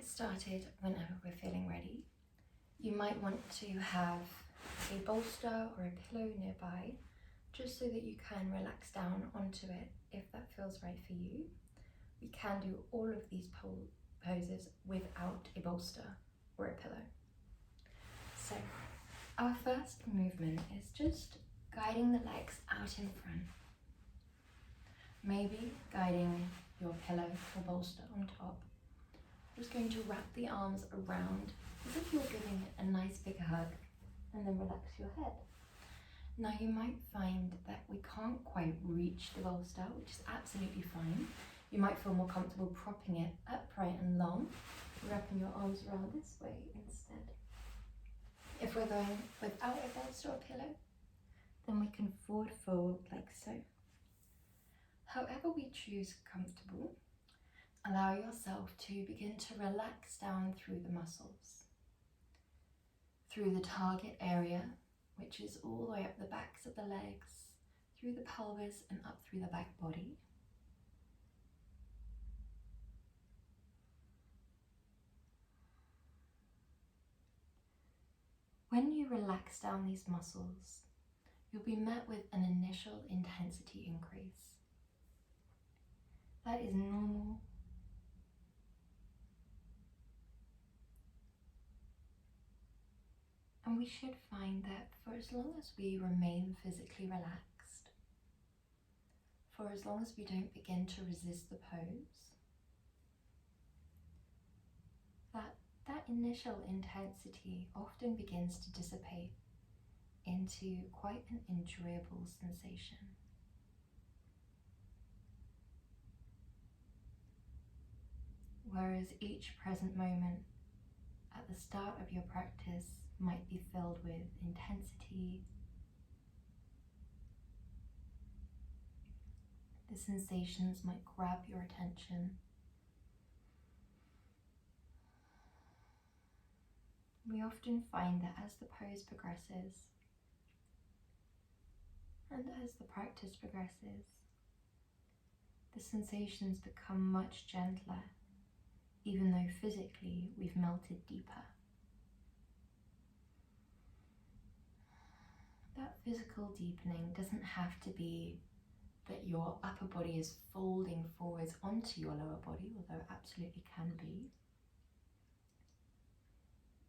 started whenever we're feeling ready. You might want to have a bolster or a pillow nearby, just so that you can relax down onto it if that feels right for you. We can do all of these poses without a bolster or a pillow. So our first movement is just guiding the legs out in front. Maybe guiding your pillow or bolster on top. Just going to wrap the arms around as if you're giving it a nice big hug, and then relax your head. Now you might find that we can't quite reach the bolster, which is absolutely fine. You might feel more comfortable propping it upright and long, wrapping your arms around this way instead. If we're going without a bolster or pillow, then we can forward fold like so. However we choose comfortable, allow yourself to begin to relax down through the muscles, through the target area, which is all the way up the backs of the legs, through the pelvis and up through the back body. When you relax down these muscles, you'll be met with an initial intensity increase. That is normal. And we should find that for as long as we remain physically relaxed, for as long as we don't begin to resist the pose, that initial intensity often begins to dissipate into quite an enjoyable sensation. Whereas each present moment at the start of your practice might be filled with intensity, the sensations might grab your attention. We often find that as the pose progresses and as the practice progresses, the sensations become much gentler, even though physically we've melted deeper. That physical deepening doesn't have to be that your upper body is folding forwards onto your lower body, although it absolutely can be.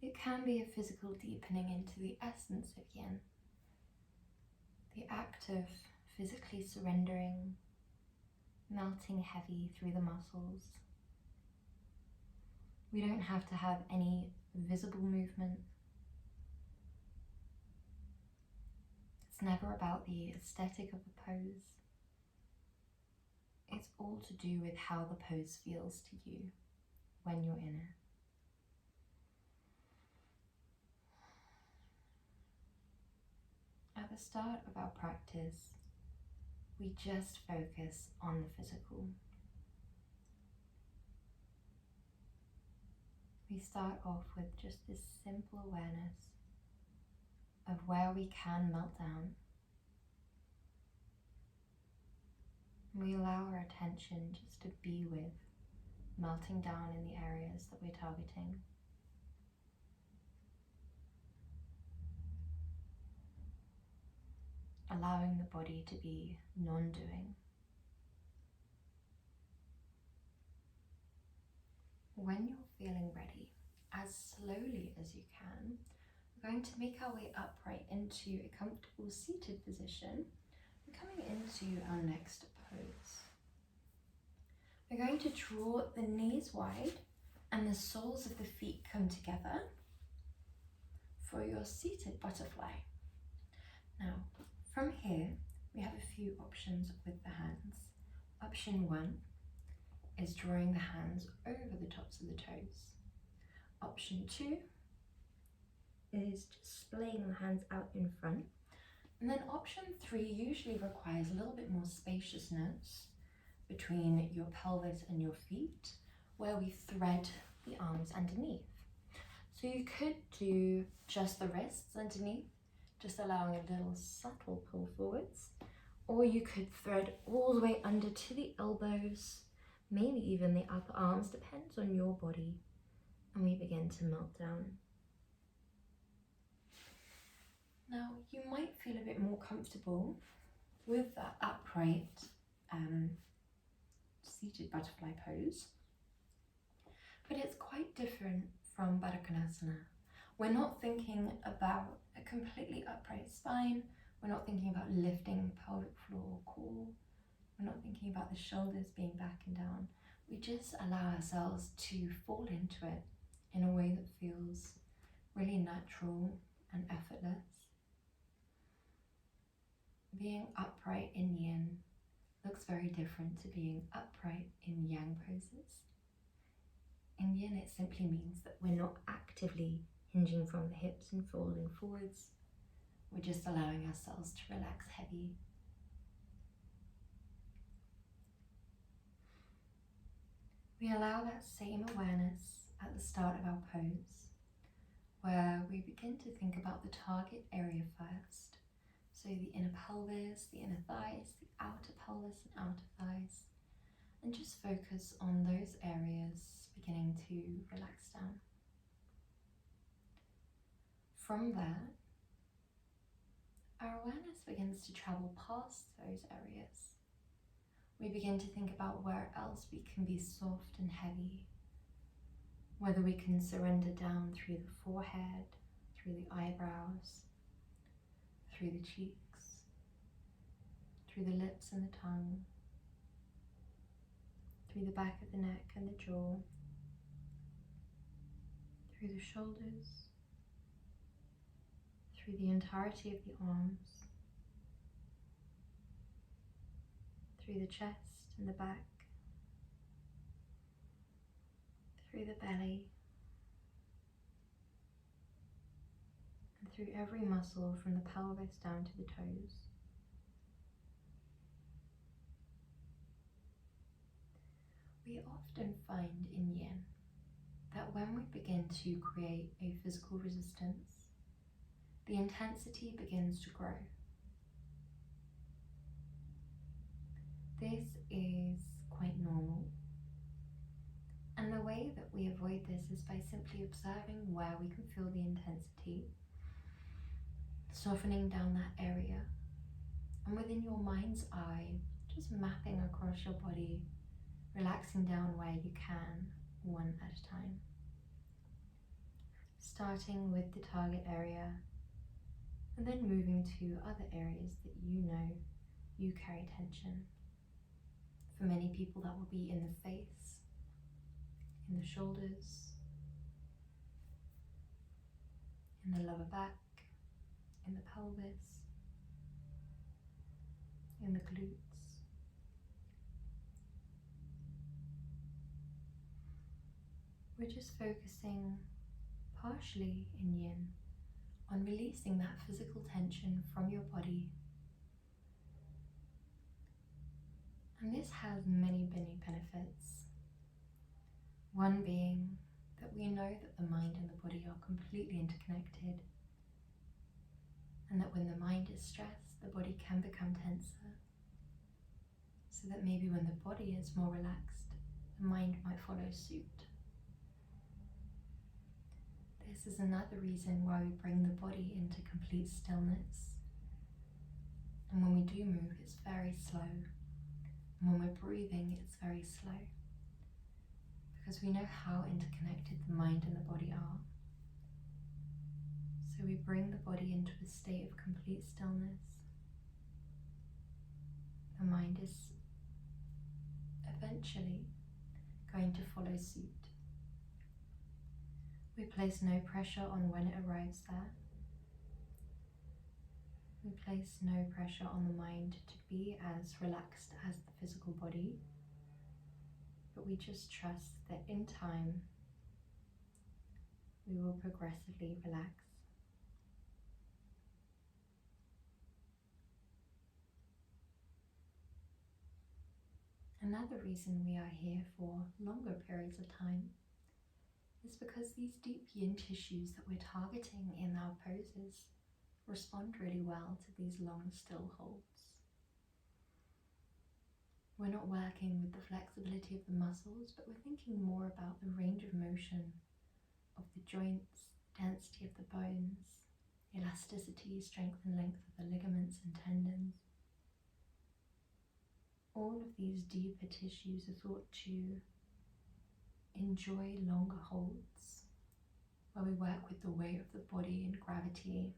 It can be a physical deepening into the essence of yin, the act of physically surrendering, melting heavy through the muscles. We don't have to have any visible movement. It's never about the aesthetic of the pose. It's all to do with how the pose feels to you when you're in it. At the start of our practice, we just focus on the physical. We start off with just this simple awareness of where we can melt down. We allow our attention just to be with melting down in the areas that we're targeting. Allowing the body to be non-doing. When you're feeling ready, as slowly as you can, we're going to make our way upright into a comfortable seated position. We're coming into our next pose. We're going to draw the knees wide and the soles of the feet come together for your seated butterfly. Now, from here, we have a few options with the hands. Option 1 is drawing the hands over the tops of the toes. Option 2 is just splaying the hands out in front. And then option 3 usually requires a little bit more spaciousness between your pelvis and your feet, where we thread the arms underneath. So you could do just the wrists underneath, just allowing a little subtle pull forwards, or you could thread all the way under to the elbows, maybe even the upper arms, depends on your body and we begin to melt down. Now, you might feel a bit more comfortable with that upright seated butterfly pose, but it's quite different from Baddha Konasana. We're not thinking about a completely upright spine. We're not thinking about lifting pelvic floor or core. We're not thinking about the shoulders being back and down. We just allow ourselves to fall into it in a way that feels really natural and effortless. Being upright in yin looks very different to being upright in yang poses. In yin, it simply means that we're not actively hinging from the hips and falling forwards. We're just allowing ourselves to relax heavy. We allow that same awareness at the start of our pose, where we begin to think about the target area first. So the inner pelvis, the inner thighs, the outer pelvis and outer thighs, and just focus on those areas beginning to relax down. From there, our awareness begins to travel past those areas. We begin to think about where else we can be soft and heavy, whether we can surrender down through the forehead, through the eyebrows, through the cheeks, through the lips and the tongue, through the back of the neck and the jaw, through the shoulders, through the entirety of the arms, through the chest and the back, through the belly, and through every muscle from the pelvis down to the toes. We often find in yin that when we begin to create a physical resistance, the intensity begins to grow. This is quite normal, and the way that we avoid this is by simply observing where we can feel the intensity, softening down that area, and within your mind's eye, just mapping across your body, relaxing down where you can, one at a time. Starting with the target area, and then moving to other areas that you know you carry tension. For many people, that will be in the face, in the shoulders, in the lower back, in the pelvis, in the glutes. We're just focusing partially in yin on releasing that physical tension from your body. And this has many benefits. One being that we know that the mind and the body are completely interconnected, and that when the mind is stressed, the body can become tenser. So that maybe when the body is more relaxed, the mind might follow suit. This is another reason why we bring the body into complete stillness. And when we do move, it's very slow. And when we're breathing, it's very slow. Because we know how interconnected the mind and the body are. So we bring the body into a state of complete stillness. The mind is eventually going to follow suit. We place no pressure on when it arrives there. We place no pressure on the mind to be as relaxed as the physical body, but we just trust that in time we will progressively relax. Another reason we are here for longer periods of time is because these deep yin tissues that we're targeting in our poses respond really well to these long still holds. We're not working with the flexibility of the muscles, but we're thinking more about the range of motion of the joints, density of the bones, elasticity, strength and length of the ligaments and tendons. All of these deeper tissues are thought to enjoy longer holds, where we work with the weight of the body and gravity.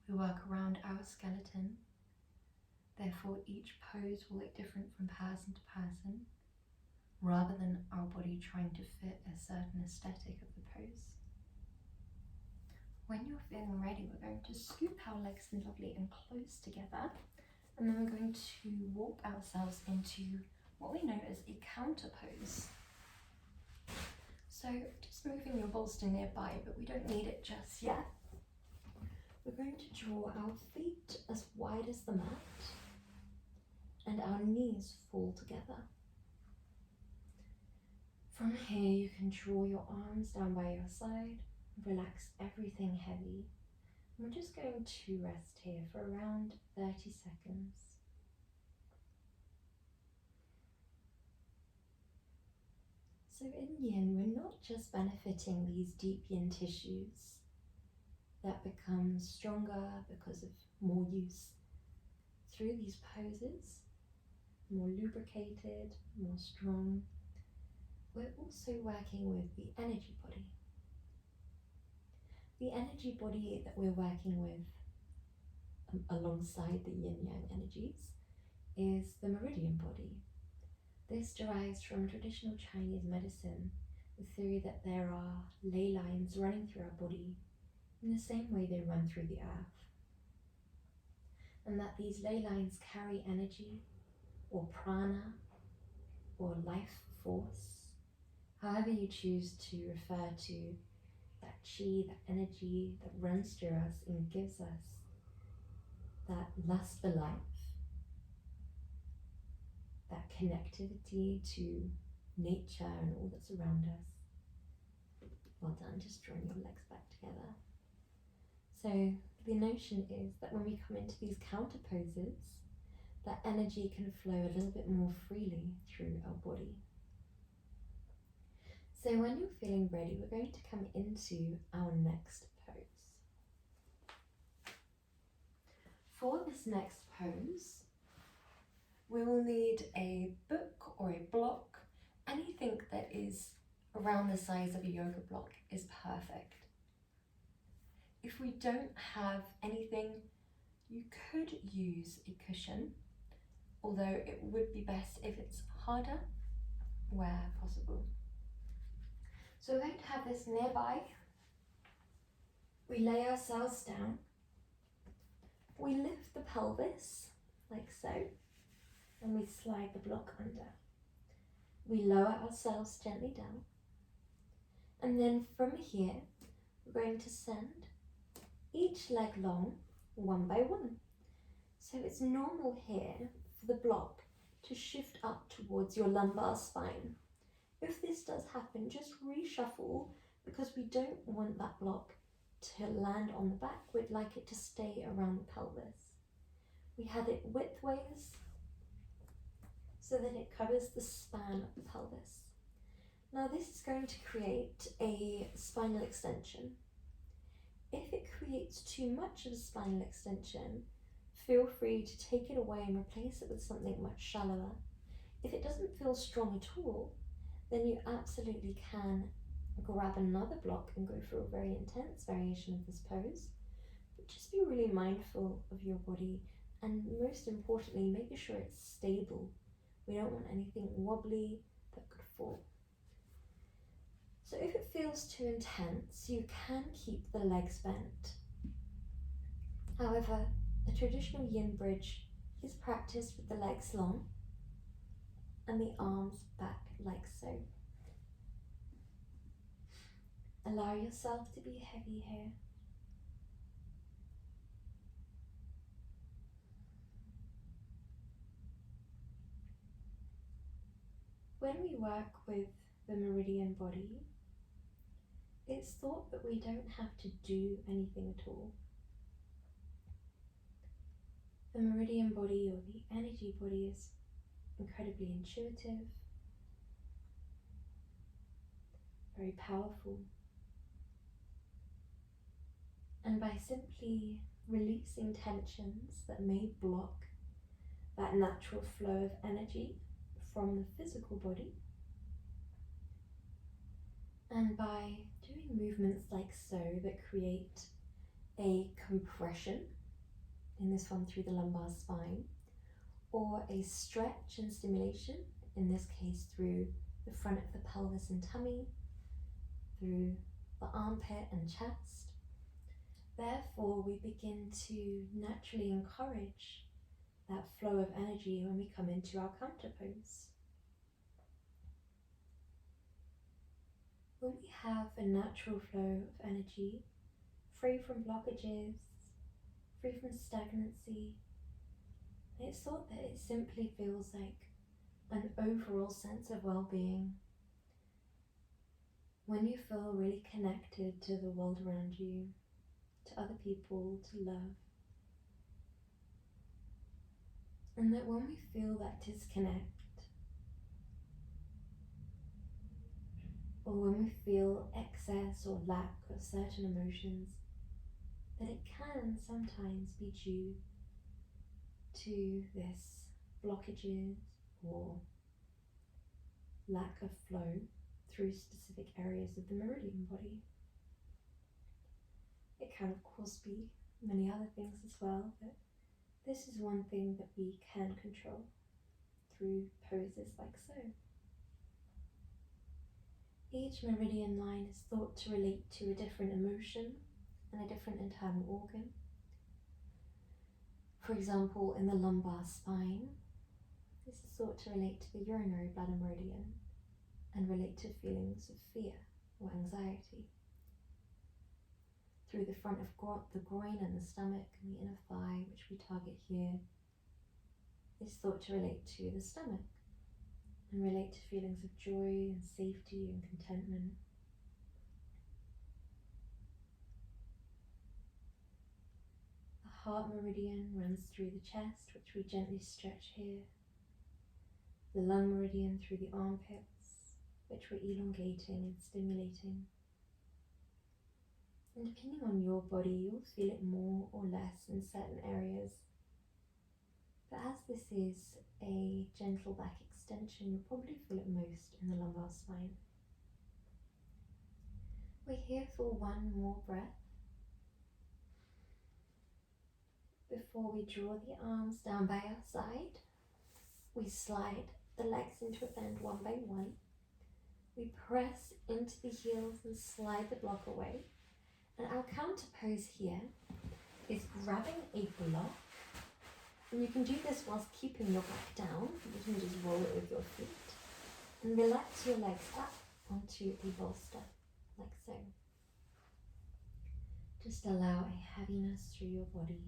We work around our skeleton, therefore each pose will look different from person to person, rather than our body trying to fit a certain aesthetic of the pose. When you're feeling ready, we're going to scoop our legs lovely and close together, and then we're going to walk ourselves into what we know as a counterpose. So just moving your bolster nearby, but we don't need it just yet. We're going to draw our feet as wide as the mat and our knees fall together. From here you can draw your arms down by your side, relax everything heavy. We're just going to rest here for around 30 seconds. So in yin, we're not just benefiting these deep yin tissues that become stronger because of more use through these poses, more lubricated, more strong. We're also working with the energy body. The energy body that we're working with alongside the yin-yang energies is the meridian body. This derives from traditional Chinese medicine, the theory that there are ley lines running through our body in the same way they run through the earth, and that these ley lines carry energy or prana or life force, however you choose to refer to that chi, that energy that runs through us and gives us that lust for life, that connectivity to nature and all that's around us. Well done, just drawing your legs back together. So the notion is that when we come into these counter poses, that energy can flow a little bit more freely through our body. So when you're feeling ready, we're going to come into our next pose. For this next pose, we will need a book or a block. Anything that is around the size of a yoga block is perfect. If we don't have anything, you could use a cushion, although it would be best if it's harder where possible. So we're going to have this nearby. We lay ourselves down. We lift the pelvis like so, and we slide the block under. We lower ourselves gently down, and then from here we're going to send each leg long one by one. So it's normal here for the block to shift up towards your lumbar spine. If this does happen, just reshuffle, because we don't want that block to land on the back. We'd like it to stay around the pelvis. We have it widthways so that it covers the span of the pelvis. Now this is going to create a spinal extension. If it creates too much of a spinal extension, feel free to take it away and replace it with something much shallower. If it doesn't feel strong at all, then you absolutely can grab another block and go for a very intense variation of this pose. But just be really mindful of your body, and most importantly, making sure it's stable. We don't want anything wobbly that could fall. So if it feels too intense, you can keep the legs bent. However, a traditional yin bridge is practiced with the legs long and the arms back like so. Allow yourself to be heavy here. When we work with the meridian body, it's thought that we don't have to do anything at all. The meridian body, or the energy body, is incredibly intuitive, very powerful. And by simply releasing tensions that may block that natural flow of energy from the physical body, and by doing movements like so that create a compression, in this one through the lumbar spine, or a stretch and stimulation, in this case through the front of the pelvis and tummy, through the armpit and chest. Therefore, we begin to naturally encourage that flow of energy when we come into our counterpose. When we have a natural flow of energy, free from blockages, free from stagnancy, it's thought that it simply feels like an overall sense of well-being. When you feel really connected to the world around you, to other people, to love, and that when we feel that disconnect, or when we feel excess or lack of certain emotions, that it can sometimes be due to this blockages or lack of flow through specific areas of the meridian body. It can of course be many other things as well, but this is one thing that we can control through poses like so. Each meridian line is thought to relate to a different emotion and a different internal organ. For example, in the lumbar spine, this is thought to relate to the urinary bladder meridian and relate to feelings of fear or anxiety. Through the front of the groin and the stomach and the inner thigh, which we target here, is thought to relate to the stomach and relate to feelings of joy and safety and contentment. The heart meridian runs through the chest, which we gently stretch here. The lung meridian through the armpits, which we're elongating and stimulating. And depending on your body, you'll feel it more or less in certain areas. But as this is a gentle back extension, you'll probably feel it most in the lumbar spine. We're here for one more breath before we draw the arms down by our side. We slide the legs into a bend one by one. We press into the heels and slide the block away. And our counterpose here is grabbing a block. And you can do this whilst keeping your back down. You can just roll it with your feet. And relax your legs up onto a bolster, like so. Just allow a heaviness through your body.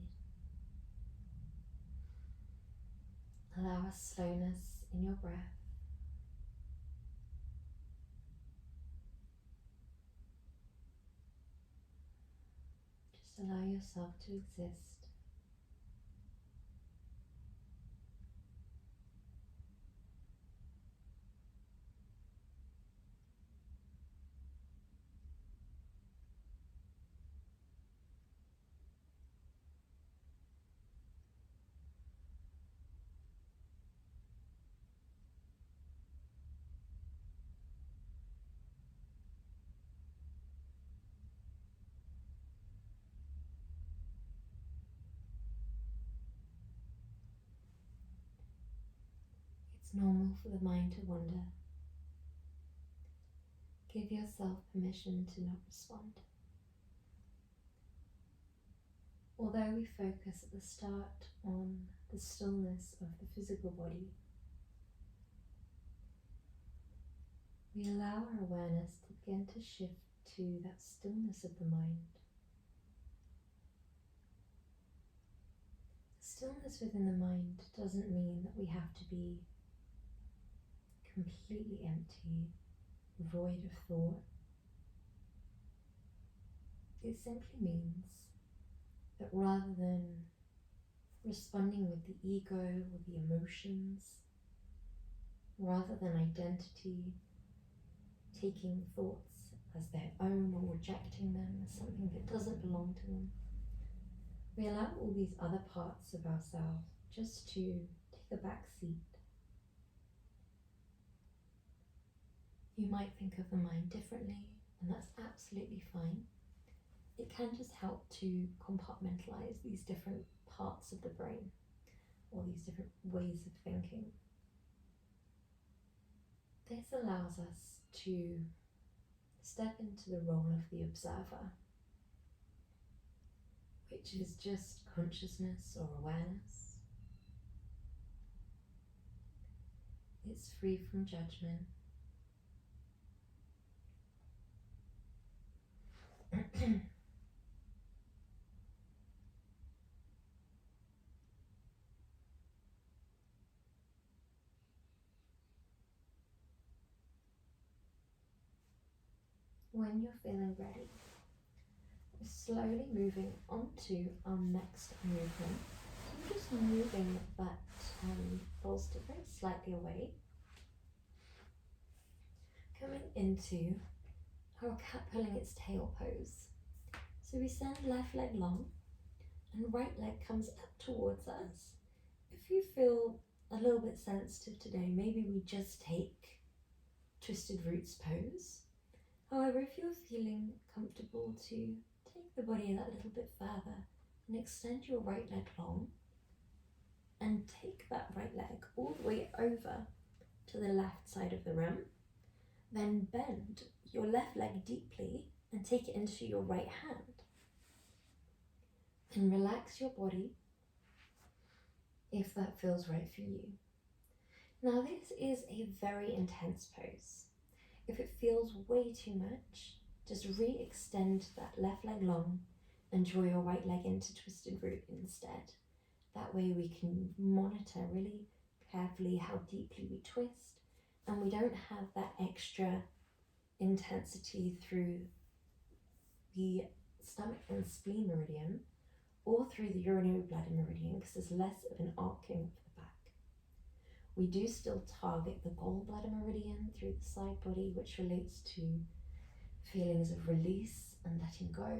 Allow a slowness in your breath. Just allow yourself to exist. It's normal for the mind to wander. Give yourself permission to not respond. Although we focus at the start on the stillness of the physical body, we allow our awareness to begin to shift to that stillness of the mind. Stillness within the mind doesn't mean that we have to be completely empty, void of thought. It simply means that rather than responding with the ego or the emotions, rather than identity taking thoughts as their own or rejecting them as something that doesn't belong to them. We allow all these other parts of ourselves just to take a back seat. You might think of the mind differently, and that's absolutely fine. It can just help to compartmentalize these different parts of the brain, or these different ways of thinking. This allows us to step into the role of the observer, which is just consciousness or awareness. It's free from judgment. When you're feeling ready, we're slowly moving onto our next movement. So we're just moving that bolster very slightly away, coming into our cat pulling its tail pose. So we send left leg long and right leg comes up towards us. If you feel a little bit sensitive today, maybe we just take twisted roots pose. However, if you're feeling comfortable to take the body that little bit further and extend your right leg long and take that right leg all the way over to the left side of the room, then bend your left leg deeply and take it into your right hand. And relax your body if that feels right for you. Now this is a very intense pose. If it feels way too much, just re-extend that left leg long and draw your right leg into twisted root instead. That way we can monitor really carefully how deeply we twist, and we don't have that extra intensity through the stomach and spleen meridian or through the urinary bladder meridian, because there's less of an arcing of the back. We do still target the gallbladder meridian through the side body, which relates to feelings of release and letting go.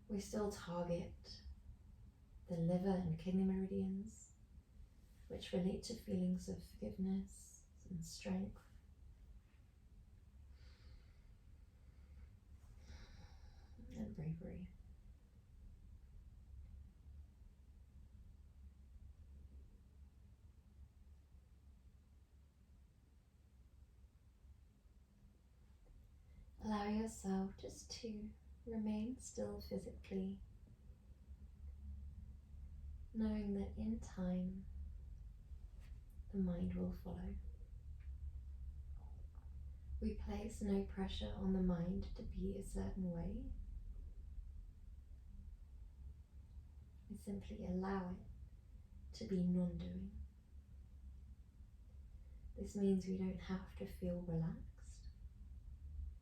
We still target the liver and kidney meridians, which relate to feelings of forgiveness and strength. And bravery. Allow yourself just to remain still physically, knowing that in time the mind will follow. We place no pressure on the mind to be a certain way. We simply allow it to be non-doing. This means we don't have to feel relaxed.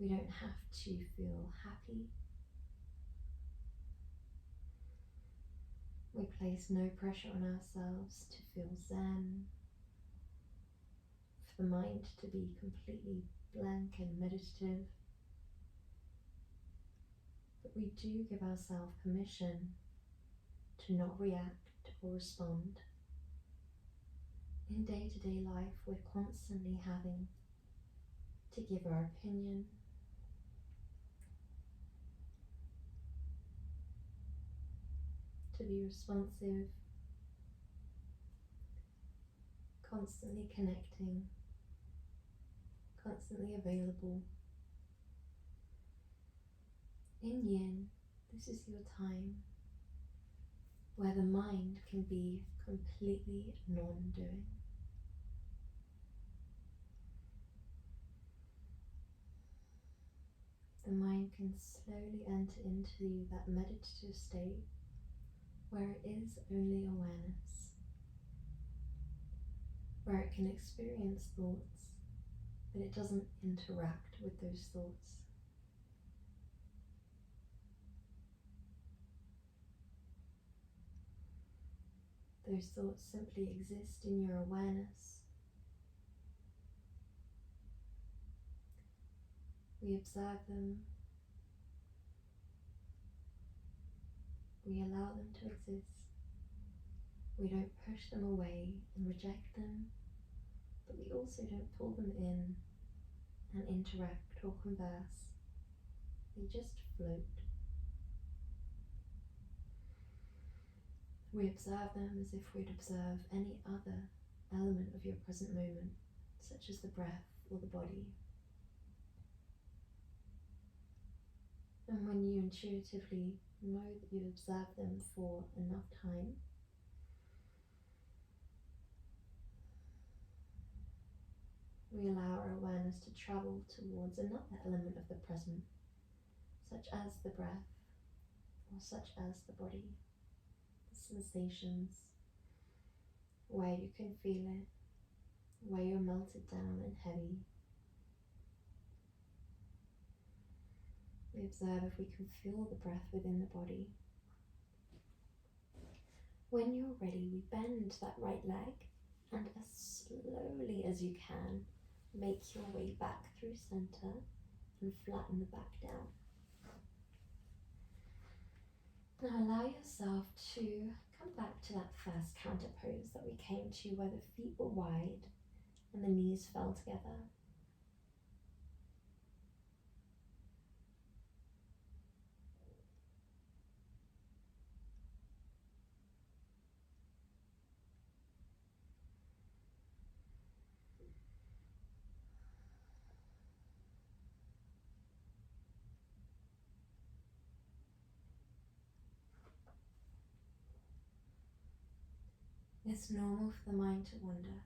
We don't have to feel happy. We place no pressure on ourselves to feel zen, for the mind to be completely blank and meditative. But we do give ourselves permission to not react or respond. In day-to-day life, we're constantly having to give our opinion, to be responsive, constantly connecting, constantly available. In yin, this is your time where the mind can be completely non-doing. The mind can slowly enter into that meditative state where it is only awareness, where it can experience thoughts, but it doesn't interact with those thoughts. Those thoughts simply exist in your awareness, We observe them. We allow them to exist. We don't push them away and reject them, but we also don't pull them in and interact or converse. They just float. We observe them as if we'd observe any other element of your present moment, such as the breath or the body. And when you intuitively know that you've observed them for enough time, we allow our awareness to travel towards another element of the present, such as the breath, or such as the body, the sensations, where you can feel it, where you're melted down and heavy. We observe if we can feel the breath within the body. When you're ready, we bend that right leg and as slowly as you can, make your way back through center and flatten the back down. Now allow yourself to come back to that first counterpose that we came to, where the feet were wide and the knees fell together. It's normal for the mind to wander.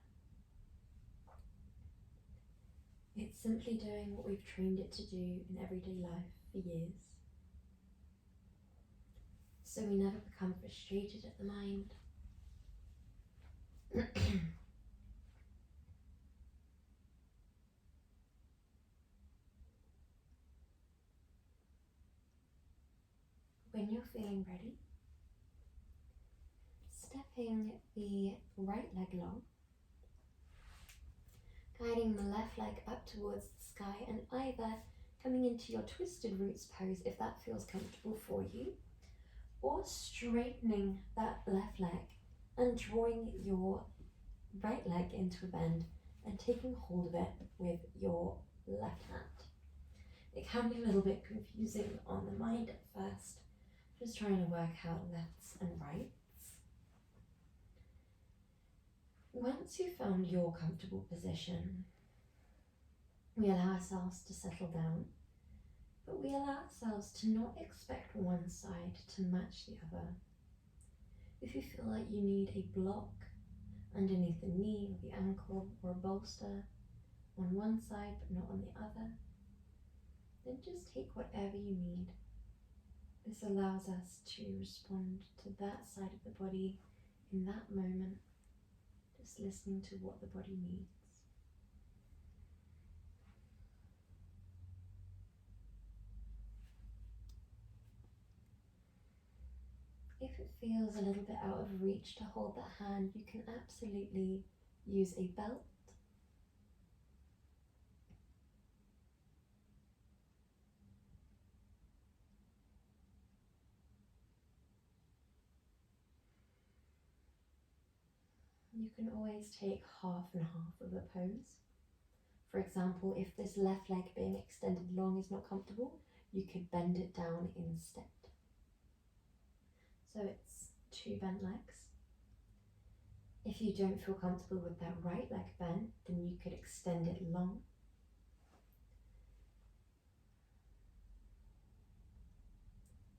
It's simply doing what we've trained it to do in everyday life for years. So we never become frustrated at the mind. When you're feeling ready, stepping the right leg long, guiding the left leg up towards the sky, and either coming into your twisted roots pose if that feels comfortable for you, or straightening that left leg and drawing your right leg into a bend and taking hold of it with your left hand. It can be a little bit confusing on the mind at first, just trying to work out lefts and rights. Once you've found your comfortable position, we allow ourselves to settle down, but we allow ourselves to not expect one side to match the other. If you feel like you need a block underneath the knee or the ankle, or a bolster on one side but not on the other, then just take whatever you need. This allows us to respond to that side of the body in that moment, just listening to what the body needs. If it feels a little bit out of reach to hold that hand, you can absolutely use a belt. You can always take half and half of a pose. For example, if this left leg being extended long is not comfortable, you could bend it down instead. So it's two bent legs. If you don't feel comfortable with that right leg bent, then you could extend it long.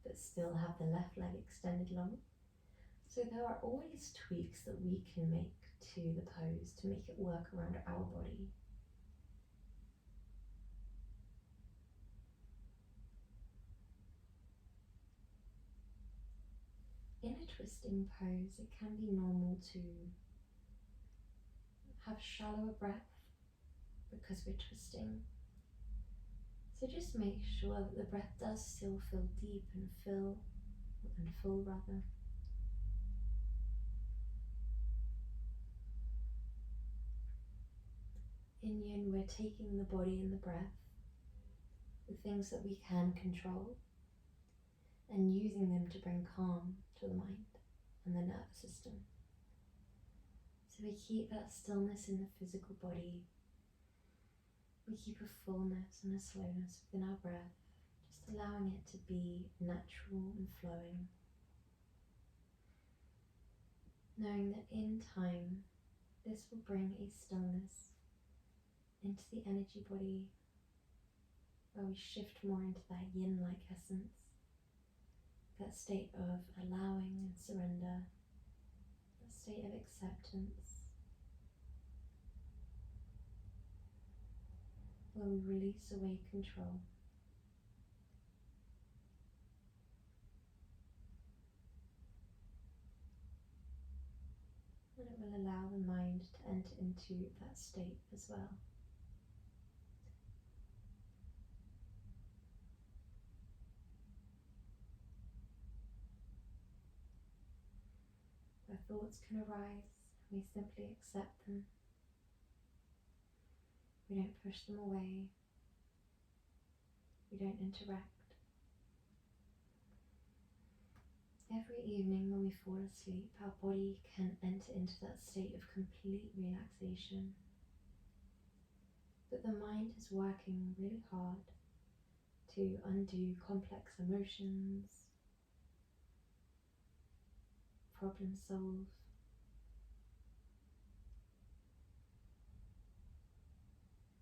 But still have the left leg extended long. So there are always tweaks that we can make to the pose to make it work around our body. In a twisting pose, it can be normal to have shallower breath because we're twisting. So just make sure that the breath does still feel deep and full rather. In yin, we're taking the body and the breath the things that we can control, and using them to bring calm to the mind and the nervous system. So we keep that stillness in the physical body. We keep a fullness and a slowness within our breath, just allowing it to be natural and flowing. Knowing that in time, this will bring a stillness into the energy body, where we shift more into that yin-like essence, that state of allowing and surrender, that state of acceptance, where we release away control. And it will allow the mind to enter into that state as well. Where thoughts can arise, we simply accept them. We don't push them away. We don't interact. Every evening when we fall asleep, our body can enter into that state of complete relaxation. But the mind is working really hard to undo complex emotions, problem solve.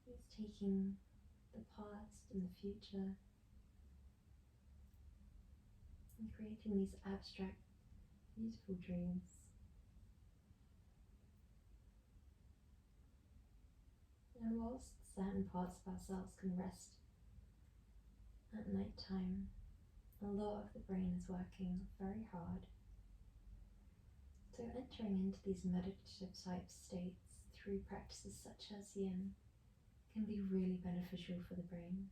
It's taking the past and the future and creating these abstract, beautiful dreams. And whilst certain parts of ourselves can rest at night time, a lot of the brain is working very hard. So entering into these meditative type states through practices such as yin can be really beneficial for the brain.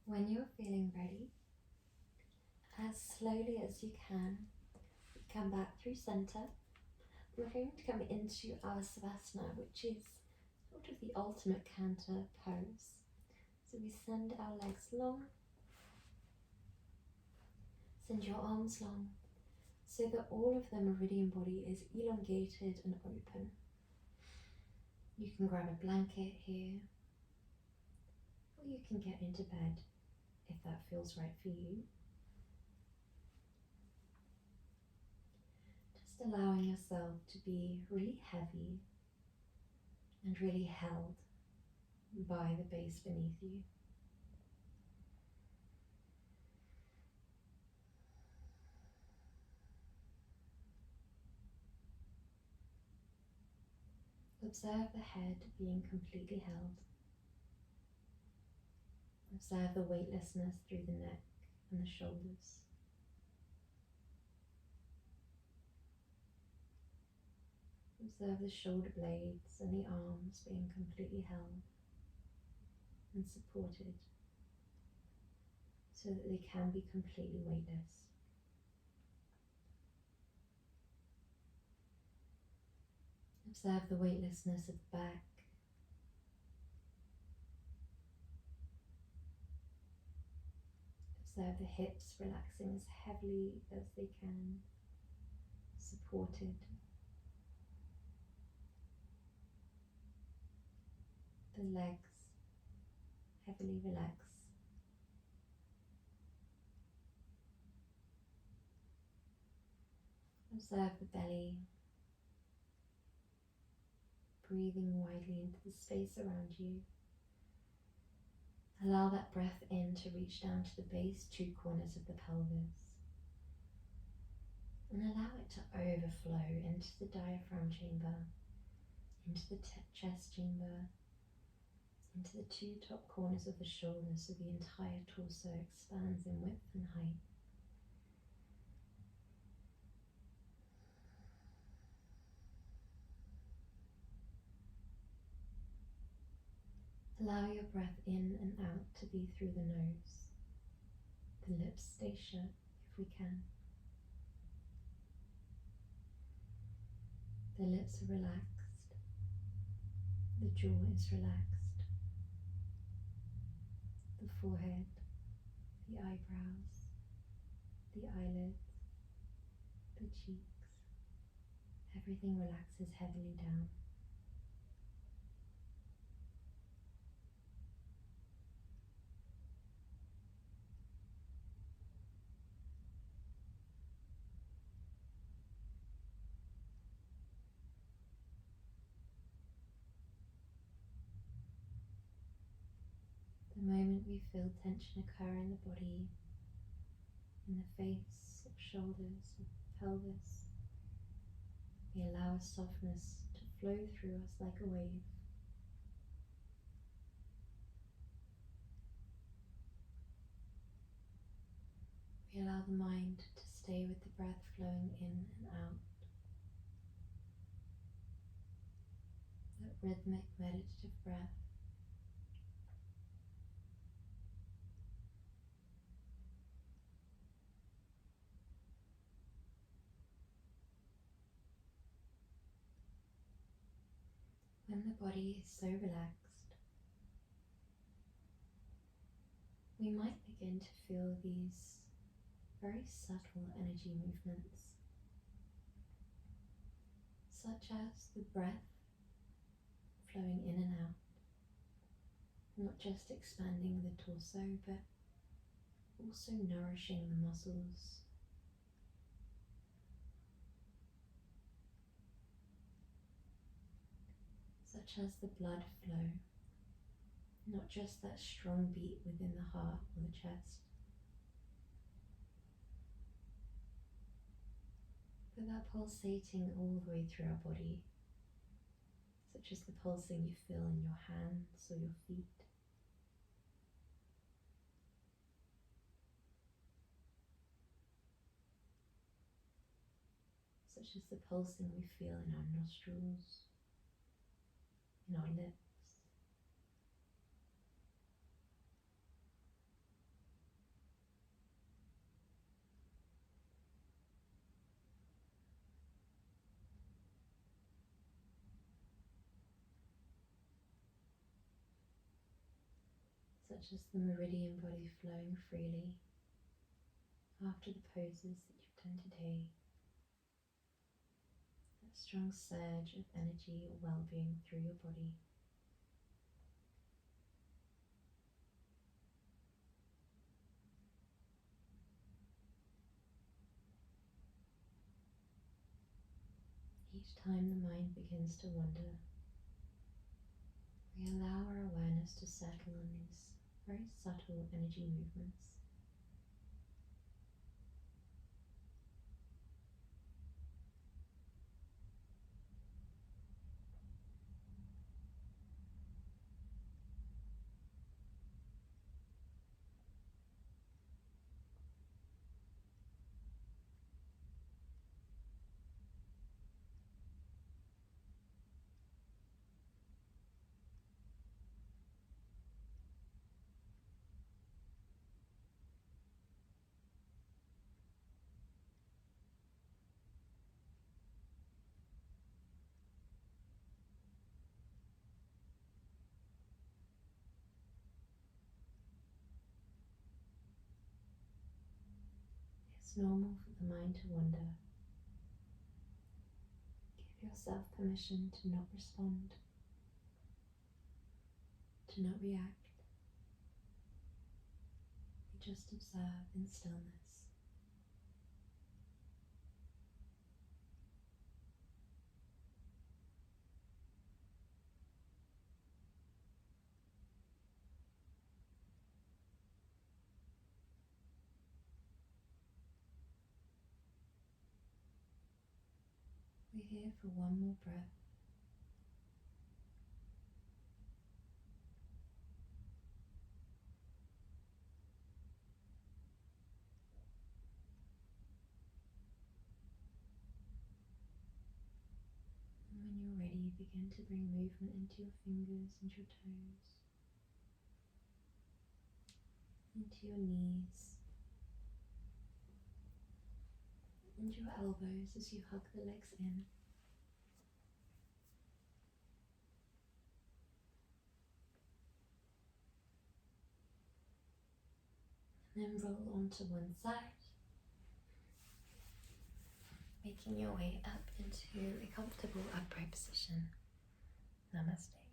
When you're feeling ready, as slowly as you can, come back through center. We're going to come into our Savasana, which is sort of the ultimate counter pose. So we send our legs long, send your arms long, so that all of the meridian body is elongated and open. You can grab a blanket here, or you can get into bed if that feels right for you. Just allowing yourself to be really heavy and really held by the base beneath you. Observe the head being completely held. Observe the weightlessness through the neck and the shoulders. Observe the shoulder blades and the arms being completely held and supported so that they can be completely weightless. Observe the weightlessness of the back. Observe the hips relaxing as heavily as they can, supported. The legs heavily relax. Observe the belly, breathing widely into the space around you. Allow that breath in to reach down to the base 2 corners of the pelvis. And allow it to overflow into the diaphragm chamber, into the chest chamber, into the 2 top corners of the shoulders so the entire torso expands in width and height. Allow your breath in and out to be through the nose. The lips stay shut if we can. The lips are relaxed, the jaw is relaxed, the forehead, the eyebrows, the eyelids, the cheeks, everything relaxes heavily down. The moment we feel tension occur in the body, in the face or shoulders or pelvis, we allow softness to flow through us like a wave. We allow the mind to stay with the breath flowing in and out. That rhythmic meditative breath. When the body is so relaxed, we might begin to feel these very subtle energy movements, such as the breath flowing in and out, not just expanding the torso, but also nourishing the muscles. Such as the blood flow, not just that strong beat within the heart or the chest, but that pulsating all the way through our body, such as the pulsing you feel in your hands or your feet. Such as the pulsing we feel in our nostrils, in our lips. Such as the meridian body flowing freely after the poses that you've done today. That strong surge of energy or well-being through your body. Each time the mind begins to wander, we allow our awareness to settle on these very subtle energy movements. It's normal for the mind to wander. Give yourself permission to not respond, to not react. You just observe in stillness. We're here for one more breath. And when you're ready, begin to bring movement into your fingers and your toes, into your knees, and your elbows as you hug the legs in. Then roll onto one side, making your way up into a comfortable upright position. Namaste.